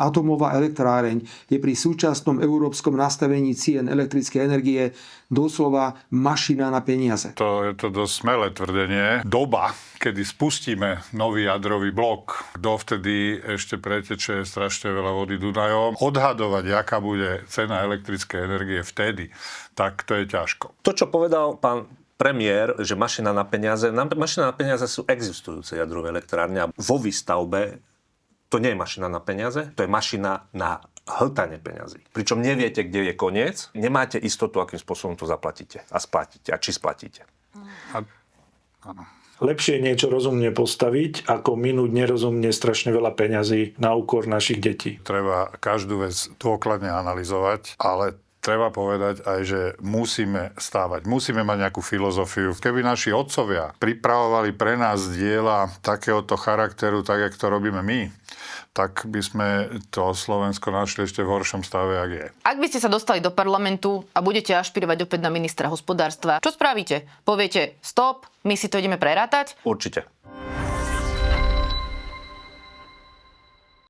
Atomová elektráreň je pri súčasnom európskom nastavení cien elektrickej energie doslova mašina na peniaze. To je to dosť smelé tvrdenie. Doba, kedy spustíme nový jadrový blok, dovtedy ešte pretečie strašne veľa vody Dunajom. Odhadovať, aká bude cena elektrickej energie vtedy, tak to je ťažko. To, čo povedal pán premiér, že mašina na peniaze sú existujúce jadrové elektrárne a vo výstavbe to nie je mašina na peniaze, to je mašina na hltanie peňazí. Pričom neviete, kde je koniec, nemáte istotu, akým spôsobom to zaplatíte a splatíte a či splatíte. Áno. Lepšie je niečo rozumne postaviť, ako minúť nerozumne strašne veľa peňazí na úkor našich detí. Treba každú vec dôkladne analyzovať, ale treba povedať aj, že musíme stávať. Musíme mať nejakú filozofiu. Keby naši otcovia pripravovali pre nás diela takéhoto charakteru, tak, jak to robíme my, tak by sme to Slovensko našli ešte v horšom stave, jak je. Ak by ste sa dostali do parlamentu a budete ašpirovať opäť na ministra hospodárstva, čo spravíte? Poviete stop, my si to ideme prerátať? Určite.